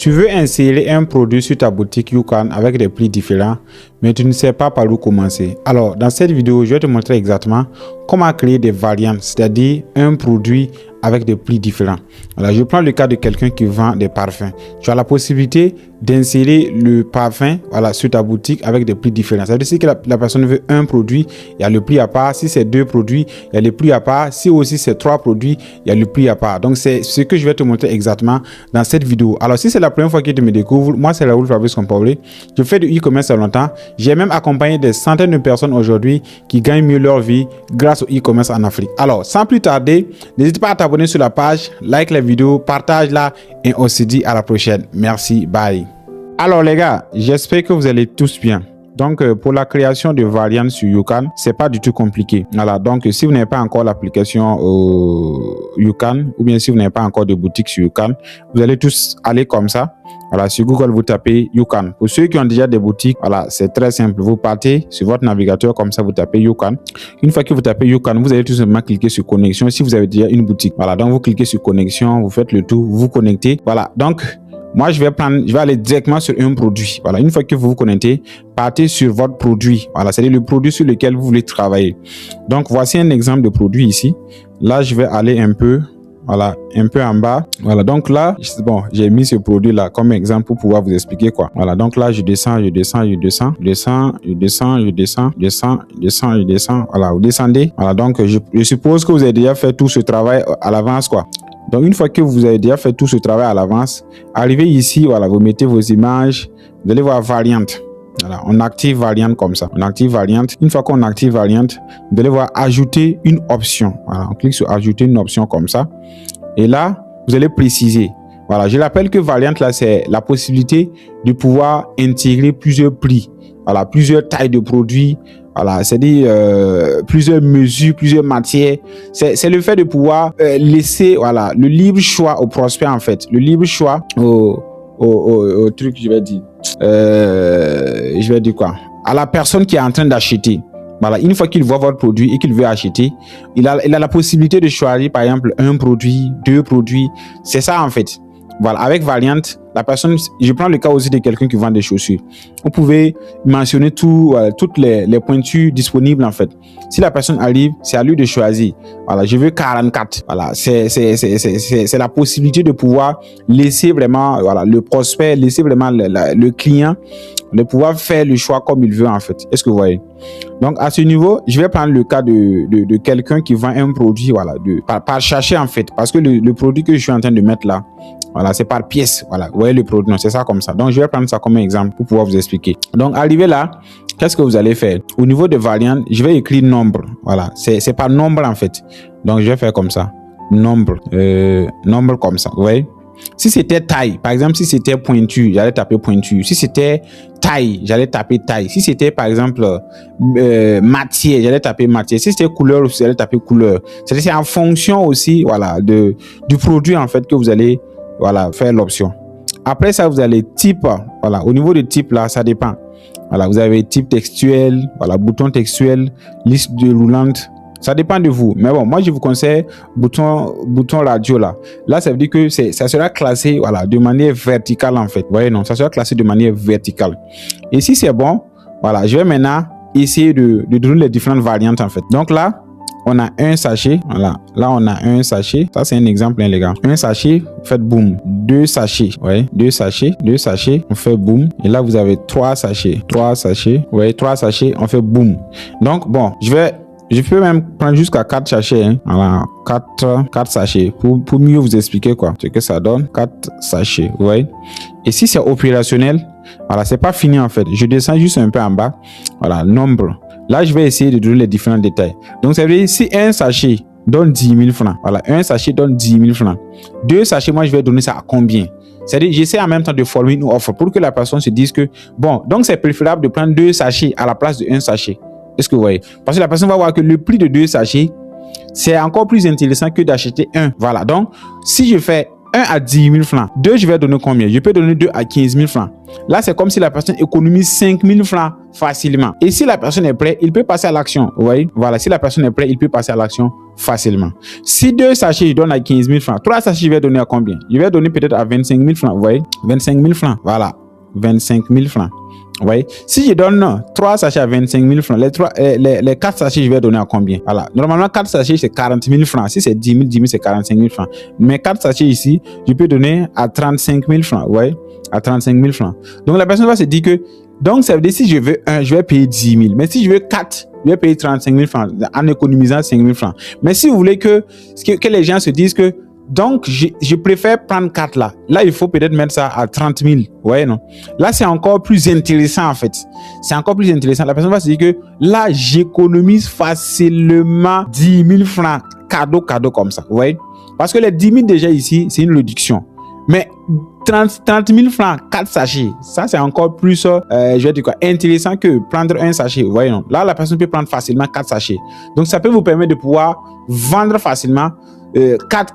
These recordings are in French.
Tu veux insérer un produit sur ta boutique YouCam avec des prix différents, mais tu ne sais pas par où commencer. Alors, dans cette vidéo, je vais te montrer exactement comment créer des variantes, c'est-à-dire un produit avec des prix différents. Alors, je prends le cas de quelqu'un qui vend des parfums. Tu as la possibilité d'insérer le parfum sur ta boutique avec des prix différents. Ça veut dire que la personne veut un produit, il y a le prix à part. Si c'est deux produits, il y a le prix à part. Si aussi c'est trois produits, il y a le prix à part. Donc, c'est ce que je vais te montrer exactement dans cette vidéo. Alors, si c'est la première fois que tu me découvres, moi, c'est Raoul Fabrice Compaoré. Je fais du e-commerce à longtemps. J'ai même accompagné des centaines de personnes aujourd'hui qui gagnent mieux leur vie grâce au e-commerce en Afrique. Alors, sans plus tarder, n'hésite pas à t'abonner sur la page, like la vidéo, partage-la et on se dit à la prochaine. Merci, bye. Alors les gars, j'espère que vous allez tous bien. Donc pour la création de variantes sur YouCam, c'est pas du tout compliqué. Voilà, donc si vous n'avez pas encore l'application YouCam ou bien si vous n'avez pas encore de boutique sur YouCam, vous allez tous aller comme ça. Voilà, sur Google, vous tapez YouCam. Pour ceux qui ont déjà des boutiques, voilà, c'est très simple. Vous partez sur votre navigateur, comme ça, vous tapez YouCam. Une fois que vous tapez YouCam, vous allez tout simplement cliquer sur connexion si vous avez déjà une boutique. Voilà, donc vous cliquez sur connexion, vous faites le tout, vous vous connectez. Voilà, donc moi, je vais aller directement sur un produit. Voilà, une fois que vous vous connectez, partez sur votre produit. Voilà, c'est-à-dire le produit sur lequel vous voulez travailler. Donc, voici un exemple de produit ici. Là, je vais aller un peu en bas. Voilà, donc là, bon, j'ai mis ce produit-là comme exemple pour pouvoir vous expliquer quoi. Voilà, donc là, je descends. Voilà, vous descendez. Voilà, donc je suppose que vous avez déjà fait tout ce travail à l'avance quoi. Donc, une fois que vous avez déjà fait tout ce travail à l'avance, arrivez ici, voilà, vous mettez vos images, vous allez voir variante. Voilà, on active variante comme ça. On active variante. Une fois qu'on active variante, vous allez voir ajouter une option. Voilà, on clique sur ajouter une option comme ça. Et là, vous allez préciser. Voilà, je rappelle que variante là, c'est la possibilité de pouvoir intégrer plusieurs prix. Voilà, plusieurs tailles de produits. Voilà, c'est-à-dire plusieurs mesures, plusieurs matières. C'est le fait de pouvoir laisser le libre choix au prospect en fait. Le libre choix au truc, je vais dire quoi? À la personne qui est en train d'acheter. Voilà, une fois qu'il voit votre produit et qu'il veut acheter, il a la possibilité de choisir par exemple un produit, deux produits. C'est ça en fait. Voilà, avec variante, la personne, je prends le cas aussi de quelqu'un qui vend des chaussures. Vous pouvez mentionner toutes les pointures disponibles en fait. Si la personne arrive, c'est à lui de choisir. Voilà, je veux 44. Voilà, c'est la possibilité de pouvoir laisser vraiment, le prospect, laisser vraiment le client de pouvoir faire le choix comme il veut en fait. Est-ce que vous voyez? Donc à ce niveau, je vais prendre le cas de quelqu'un qui vend un produit, par sachet en fait, parce que le produit que je suis en train de mettre là, voilà, c'est par pièce. Voilà, vous voyez le produit, non, c'est ça comme ça. Donc, je vais prendre ça comme exemple pour pouvoir vous expliquer. Donc, arrivé là, qu'est-ce que vous allez faire? Au niveau de variante, je vais écrire nombre. Voilà, c'est par nombre en fait. Donc, je vais faire comme ça. Nombre comme ça, vous voyez? Si c'était taille, par exemple, si c'était pointu, j'allais taper pointu. Si c'était taille, j'allais taper taille. Si c'était, par exemple, matière, j'allais taper matière. Si c'était couleur, j'allais taper couleur. C'est en fonction aussi, du produit, en fait, que vous allez, faire l'option. Après ça, vous allez type. Voilà, au niveau de type, là, ça dépend. Voilà, vous avez type textuel, bouton textuel, liste déroulante. Ça dépend de vous. Mais bon, moi, je vous conseille bouton radio là. Là, ça veut dire que ça sera classé, de manière verticale en fait. Vous voyez, non, ça sera classé de manière verticale. Et si c'est bon, je vais maintenant essayer de donner les différentes variantes en fait. Donc là, on a un sachet. Voilà, là, on a un sachet. Ça, c'est un exemple, les gars. Un sachet, vous faites boum. Deux sachets. Ouais, deux sachets, on fait boum. Et là, vous avez trois sachets. Trois sachets. Ouais, trois sachets, on fait boum. Donc, bon, je peux même prendre jusqu'à 4 sachets. Hein. Voilà, 4 sachets. Pour mieux vous expliquer quoi, ce que ça donne. 4 sachets. Vous voyez. Et si c'est opérationnel, voilà, c'est pas fini en fait. Je descends juste un peu en bas. Voilà, nombre. Là, je vais essayer de donner les différents détails. Donc, ça veut dire si un sachet donne 10 000 francs. Voilà, un sachet donne 10 000 francs. Deux sachets, moi, je vais donner ça à combien? C'est-à-dire, j'essaie en même temps de follow une offre pour que la personne se dise que, bon, donc c'est préférable de prendre 2 sachets à la place de 1 sachet. Est-ce que vous voyez? Parce que la personne va voir que le prix de 2 sachets, c'est encore plus intéressant que d'acheter un. Voilà, donc, si je fais 1 à 10 000 francs. 2, je vais donner combien? Je peux donner 2 à 15 000 francs. Là, c'est comme si la personne économise 5 000 francs facilement. Et si la personne est prête, il peut passer à l'action. Vous voyez? Voilà, si la personne est prête, il peut passer à l'action facilement. Si 2 sachets, je donne à 15 000 francs. 3 sachets, je vais donner à combien? Je vais donner peut-être à 25 000 francs. Vous voyez? 25 000 francs. Voilà. 25 000 francs. Vous voyez? Si je donne 3 sachets à 25 000 francs, les 4 sachets, je vais donner à combien? Voilà. Normalement, 4 sachets, c'est 40 000 francs. Si c'est 10 000, c'est 45 000 francs. Mais 4 sachets ici, je peux donner à 35 000 francs. Vous voyez? À 35 000 francs. Donc, la personne va se dire que, donc, ça veut dire si je veux 1, je vais payer 10 000. Mais si je veux 4, je vais payer 35 000 francs en économisant 5 000 francs. Mais si vous voulez que les gens se disent que, donc, je préfère prendre 4 là. Là, il faut peut-être mettre ça à 30 000. Vous voyez, non? Là, c'est encore plus intéressant, en fait. C'est encore plus intéressant. La personne va se dire que là, j'économise facilement 10 000 francs. Cadeau comme ça. Vous voyez? Parce que les 10 000 déjà ici, c'est une réduction. Mais 30 000 francs, 4 sachets, ça c'est encore plus, je vais dire quoi, intéressant que prendre un sachet. Vous voyez, non? Là, la personne peut prendre facilement 4 sachets. Donc, ça peut vous permettre de pouvoir vendre facilement 4,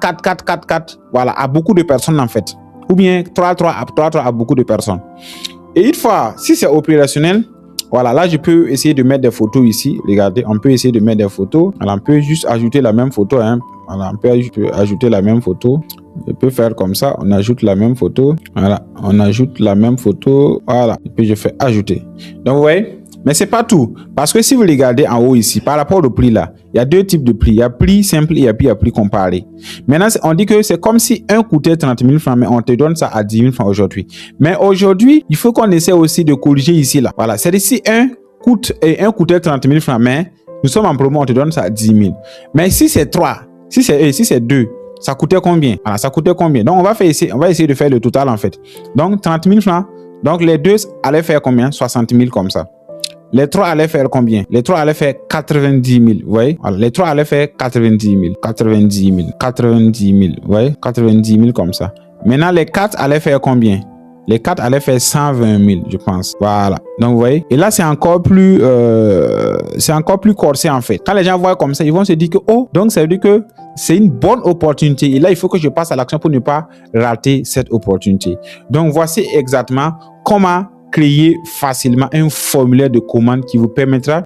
voilà, à beaucoup de personnes en fait. Ou bien 3 à beaucoup de personnes. Et une fois, si c'est opérationnel, voilà, là je peux essayer de mettre des photos ici. Regardez, on peut essayer de mettre des photos. Alors, on peut juste ajouter la même photo. Hein. Voilà, on peut ajouter la même photo. Je peux faire comme ça, on ajoute la même photo. Voilà, on ajoute la même photo. Voilà, et puis je fais ajouter. Donc, vous voyez, mais c'est pas tout. Parce que si vous regardez en haut ici, par rapport au prix là, il y a 2 types de prix. Il y a prix simple et il y a prix comparé. Maintenant, on dit que c'est comme si un coûtait 30 000 francs, mais on te donne ça à 10 000 francs aujourd'hui. Mais aujourd'hui, il faut qu'on essaie aussi de corriger ici là. Voilà, c'est ici un coûtait 30 000 francs, mais nous sommes en promo, on te donne ça à 10 000. Mais si c'est 3, si c'est 2, ça coûtait combien? Voilà, ça coûtait combien? Donc, on va essayer de faire le total en fait. Donc, 30 000 francs. Donc, les 2 allaient faire combien? 60 000 comme ça. Les 3 allaient faire combien? Les 3 allaient faire 90 000. Vous voyez? Voilà, les 3 allaient faire 90 000. 90 000. 90 000. Vous voyez? 90 000 comme ça. Maintenant, les 4 allaient faire combien? Les 4 allaient faire 120 000, je pense. Voilà. Donc, vous voyez. Et là, c'est encore plus corsé, en fait. Quand les gens voient comme ça, ils vont se dire que, oh, donc ça veut dire que c'est une bonne opportunité. Et là, il faut que je passe à l'action pour ne pas rater cette opportunité. Donc, voici exactement comment créer facilement un formulaire de commande qui vous permettra,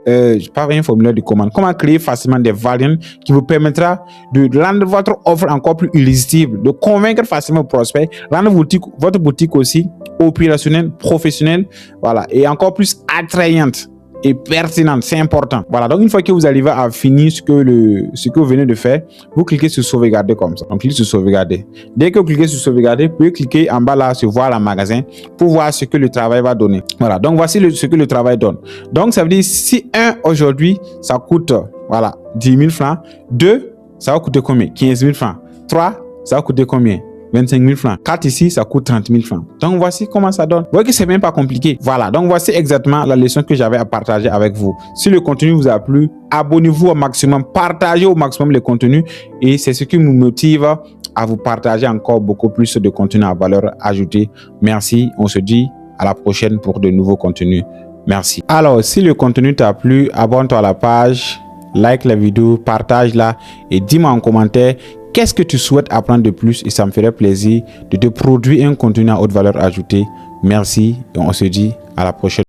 pas un formulaire de commande, comment créer facilement des variantes qui vous permettra de rendre votre offre encore plus irrésistible, de convaincre facilement vos prospects, rendre votre boutique aussi opérationnelle, professionnelle, voilà, et encore plus attrayante et pertinente, c'est important. Voilà, donc une fois que vous arrivez à finir ce que vous venez de faire, vous cliquez sur sauvegarder comme ça. Donc, cliquez sur sauvegarder. Dès que vous cliquez sur sauvegarder, vous pouvez cliquer en bas là sur voir en magasin pour voir ce que le travail va donner. Voilà, donc voici ce que le travail donne. Donc, ça veut dire si 1 aujourd'hui, ça coûte, voilà, 10 000 francs. 2, ça va coûter combien? 15 000 francs. 3, ça va coûter combien? 25 000 francs. 4 ici, ça coûte 30 000 francs. Donc, voici comment ça donne. Vous voyez que c'est même pas compliqué. Voilà. Donc, voici exactement la leçon que j'avais à partager avec vous. Si le contenu vous a plu, abonnez-vous au maximum, partagez au maximum les contenus et c'est ce qui nous motive à vous partager encore beaucoup plus de contenu à valeur ajoutée. Merci. On se dit à la prochaine pour de nouveaux contenus. Merci. Alors, si le contenu t'a plu, abonne-toi à la page, like la vidéo, partage-la et dis-moi en commentaire qu'est-ce que tu souhaites apprendre de plus et ça me ferait plaisir de te produire un contenu à haute valeur ajoutée. Merci et on se dit à la prochaine.